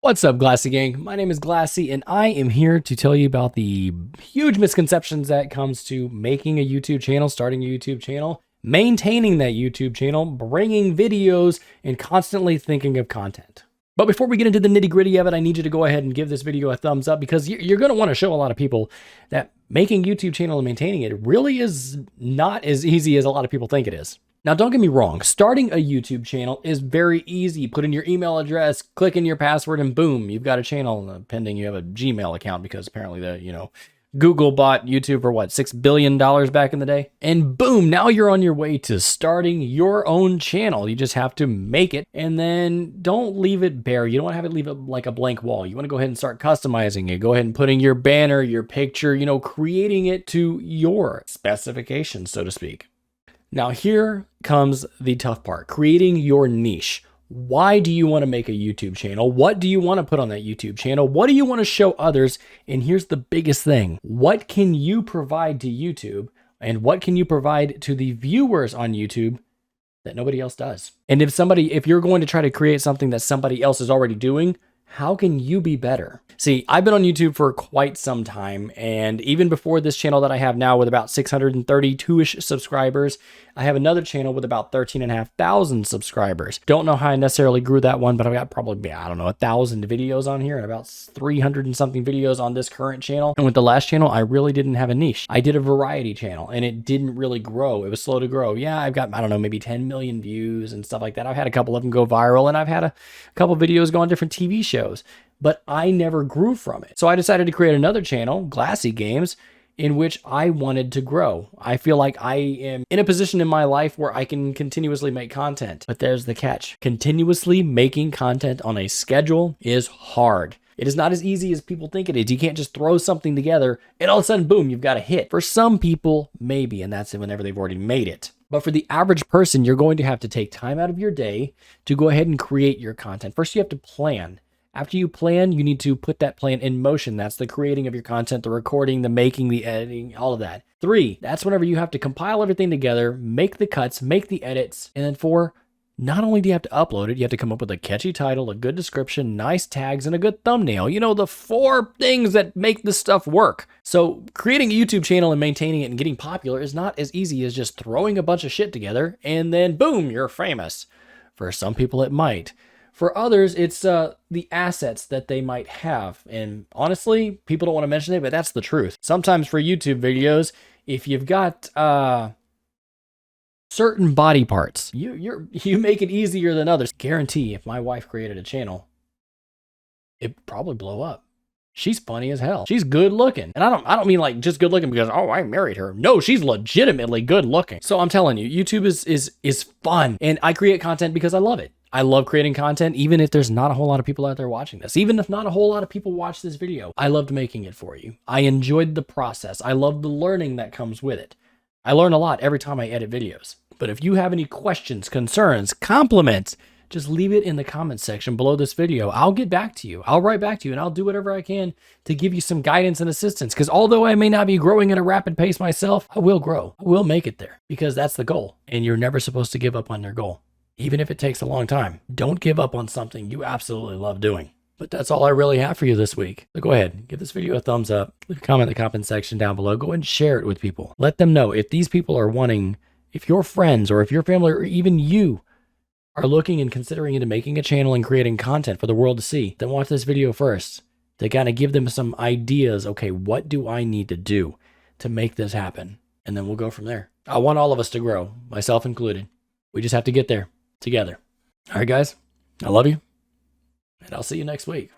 What's up, Glassy gang? My name is Glassy, and I am here to tell you about the huge misconceptions that comes to making a YouTube channel, starting a YouTube channel, maintaining that YouTube channel, bringing videos, and constantly thinking of content. But before we get into the nitty-gritty of it, I need you to go ahead and give this video a thumbs up because you're going to want to show a lot of people that making a YouTube channel and maintaining it really is not as easy as a lot of people think it is. Now, don't get me wrong, starting a YouTube channel is very easy. Put in your email address, click in your password, and boom, you've got a channel, pending you have a Gmail account, because apparently Google bought YouTube for what, $6 billion back in the day? And boom, now you're on your way to starting your own channel. You just have to make it, and then don't leave it bare. You don't want to have it leave it like a blank wall. You want to go ahead and start customizing it. Go ahead and putting your banner, your picture, creating it to your specifications, so to speak. Now here comes the tough part, creating your niche. Why do you want to make a YouTube channel? What do you want to put on that YouTube channel? What do you want to show others? And here's the biggest thing. What can you provide to YouTube? And what can you provide to the viewers on YouTube that nobody else does? And if you're going to try to create something that somebody else is already doing, how can you be better? See, I've been on YouTube for quite some time, and even before this channel that I have now with about 632-ish subscribers, I have another channel with about 13,500 subscribers. Don't know how I necessarily grew that one, but I've got probably, 1,000 videos on here and about 300 and something videos on this current channel. And with the last channel, I really didn't have a niche. I did a variety channel, and it didn't really grow. It was slow to grow. Yeah, I've got, maybe 10 million views and stuff like that. I've had a couple of them go viral, and I've had a couple videos go on different TV shows. But I never grew from it. So I decided to create another channel, Glassy Games, in which I wanted to grow. I feel like I am in a position in my life where I can continuously make content. But there's the catch. Continuously making content on a schedule is hard. It is not as easy as people think it is. You can't just throw something together and all of a sudden, boom, you've got a hit. For some people, maybe, and that's whenever they've already made it. But for the average person, you're going to have to take time out of your day to go ahead and create your content. First, you have to plan. After you plan, you need to put that plan in motion. That's the creating of your content, the recording, the making, the editing, all of that. 3, that's whenever you have to compile everything together, make the cuts, make the edits. And then 4, not only do you have to upload it, you have to come up with a catchy title, a good description, nice tags, and a good thumbnail. The 4 things that make this stuff work. So creating a YouTube channel and maintaining it and getting popular is not as easy as just throwing a bunch of shit together and then boom, you're famous. For some people, it might. For others, it's the assets that they might have. And honestly, people don't want to mention it, but that's the truth. Sometimes for YouTube videos, if you've got certain body parts, you make it easier than others. Guarantee if my wife created a channel, it'd probably blow up. She's funny as hell. She's good looking. And I don't mean like just good looking because, oh, I married her. No, she's legitimately good looking. So I'm telling you, YouTube is fun. And I create content because I love it. I love creating content, even if there's not a whole lot of people out there watching this. Even if not a whole lot of people watch this video, I loved making it for you. I enjoyed the process. I love the learning that comes with it. I learn a lot every time I edit videos. But if you have any questions, concerns, compliments, just leave it in the comments section below this video. I'll get back to you. I'll write back to you, and I'll do whatever I can to give you some guidance and assistance. Because although I may not be growing at a rapid pace myself, I will grow. I will make it there because that's the goal. And you're never supposed to give up on your goal. Even if it takes a long time, don't give up on something you absolutely love doing. But that's all I really have for you this week. So go ahead, give this video a thumbs up, leave a comment in the comment section down below. Go ahead and share it with people. Let them know if these people are wanting, if your friends or if your family or even you are looking and considering into making a channel and creating content for the world to see, then watch this video first to kind of give them some ideas. Okay, what do I need to do to make this happen? And then we'll go from there. I want all of us to grow, myself included. We just have to get there together. All right, guys, I love you, and I'll see you next week.